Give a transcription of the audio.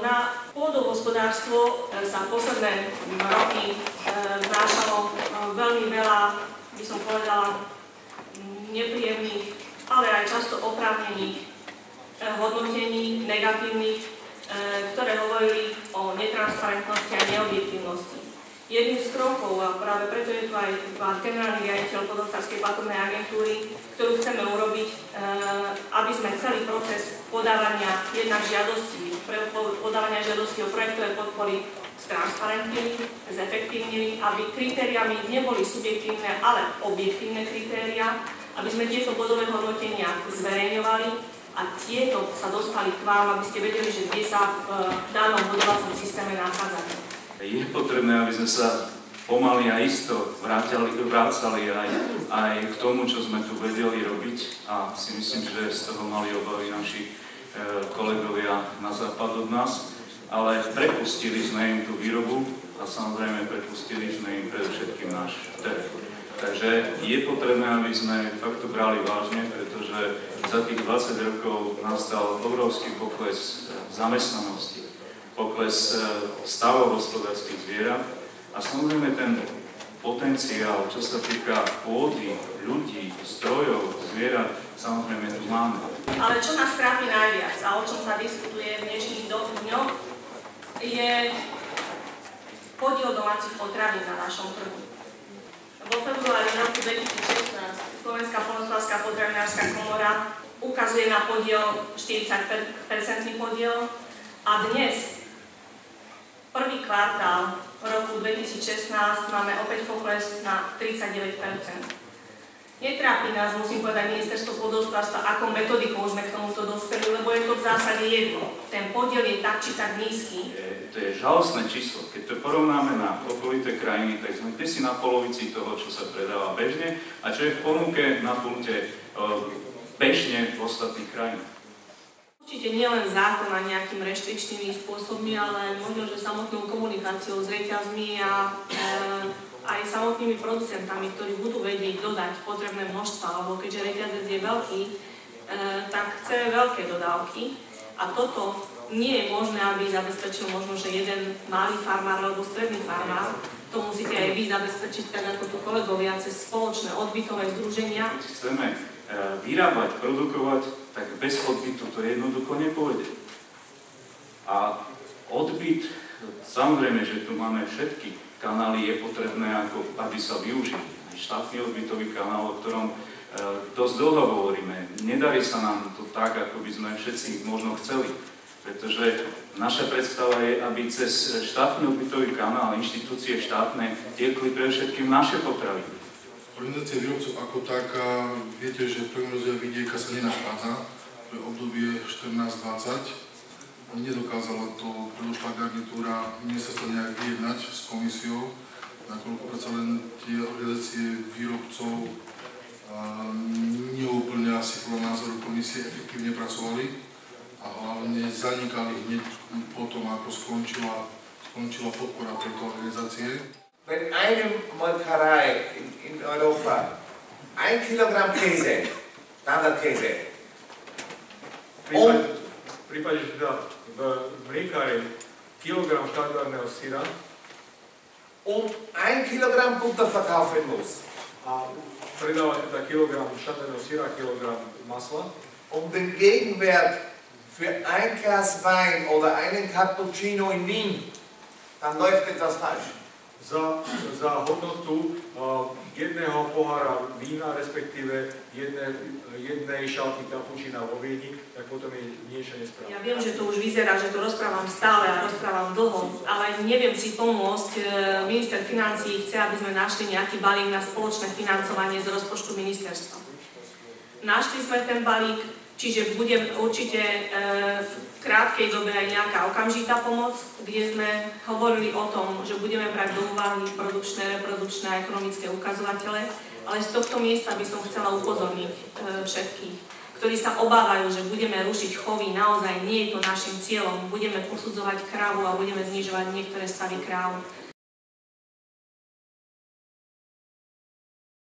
Na pôdohospodárstvo sa posledné roky znášalo veľmi veľa, by som povedala, nepríjemných, ale aj často oprávnených hodnotení, negatívnych, ktoré hovorili o netransparentnosti a neobjektívnosti. Jedným z krokov, a práve preto je tu aj pán generálny riaditeľ Poľnohospodárskej platobnej agentúry, ktorú chceme urobiť, aby sme celý proces podávania jednak žiadosti, podávania žiadosti o projektové podpory stransparentnili, zefektívnili, aby kritériami neboli subjektívne, ale objektívne kritériá, aby sme tieto bodové hodnotenia zverejňovali a tieto sa dostali k vám, aby ste vedeli, že kde sa v danom bodovacom systéme nachádzate. Je potrebné, aby sme sa pomaly a isto vracali aj k tomu, čo sme tu vedeli robiť, a si myslím, že z toho mali obavy naši kolegovia na západ od nás, ale prepustili sme im tú výrobu a samozrejme prepustili sme im predovšetkým náš trh. Takže je potrebné, aby sme fakt to brali vážne, pretože za tých 20 rokov nastal obrovský pokles zamestnanosti, pokles stavov hospodárskych zvierat a samozrejme ten potenciál, čo sa týka pôdy, ľudí, strojov, zvierat, samozrejme tu máme. Ale čo nás trápi najviac a o čom sa diskutuje v dnešných dňoch, je podiel domácich potravín na našom trhu. Vo februári roku 2016 Slovenská poľnohospodárska potravinárska komora ukazuje na podiel 40% podiel a dnes prvý kvartál roku 2016 máme opäť pokles na 39%. Netrápi nás, musím povedať, ministerstvo poľnohospodárstva, akou metodikou sme k tomuto dospeli, lebo je to v zásade jedno. Ten podiel je tak či tak nízky. To je žalostné číslo. Keď to porovnáme na okolité krajiny, tak sme si na polovici toho, čo sa predáva bežne a čo je v ponuke na pulte bežne v ostatných krajinách. Určite nielen zákon a nejakým reštrikčnými spôsobmi, ale možno, že samotnou komunikáciou s reťazmi a aj samotnými producentami, ktorí budú vedieť dodať potrebné množstva, lebo keďže reťazec je veľký, tak chce veľké dodávky a toto nie je možné, aby zabezpečil možno, že jeden malý farmár alebo stredný farmár. To musíte aj vy zabezpečiť, tak ako tu kolegovia, cez spoločné odbytové združenia. Keď chceme vyrábať, produkovať, tak bez odbytu to jednoducho nepôjde. A odbyt, samozrejme, že tu máme všetky kanály, je potrebné, aby sa využili. Aj štátny odbytový kanál, o ktorom dosť dlho hovoríme. Nedarí sa nám to tak, ako by sme všetci možno chceli. Pretože naša predstava je, aby cez štátny odbytový kanál, inštitúcie štátne, tiekli predovšetkým naše potraviny. Organizácia výrobcov ako taká, viete, že prognóza vidieka sa nenachádza pre obdobie 14-20. Nedokázala to predošlá garnitúra ministerstva nejak vyjednať s komisiou, nakoľko predsa len tie organizácie výrobcov neúplne asi podľa názoru komisie efektívne pracovali a hlavne zanikali hneď potom, ako skončila podpora tejto organizácie. Wenn eine Molkerei in Europa 1 Kilogramm Käse, Standardkäse, v prípade, že teda v mliekári kilogram štandardného syra und 1 Kilogramm Butter verkaufen muss, a predáva teda kilogram štandardného syra, kilogram masla, den Gegenwert für ein Glas Wein oder einen Cappuccino in Wien, dann läuft etwas falsch. za hodnotu jedného pohára vína, respektíve jednej šálky kapučína vo Viedni, tak potom je niečo nesprávne. Ja viem, že to už vyzerá, že to rozprávam stále a rozprávam dlho, ale neviem si pomôcť. Minister financií chce, aby sme našli nejaký balík na spoločné financovanie z rozpočtu ministerstva. Našli sme ten balík, čiže bude určite v krátkej dobe aj nejaká okamžitá pomoc, kde sme hovorili o tom, že budeme brať do úvahy produkčné, reprodukčné a ekonomické ukazovatele, ale z tohto miesta by som chcela upozorniť všetkých, ktorí sa obávajú, že budeme rušiť chovy. Naozaj nie je to našim cieľom. Budeme posudzovať krávu a budeme znižovať niektoré stavy kráv.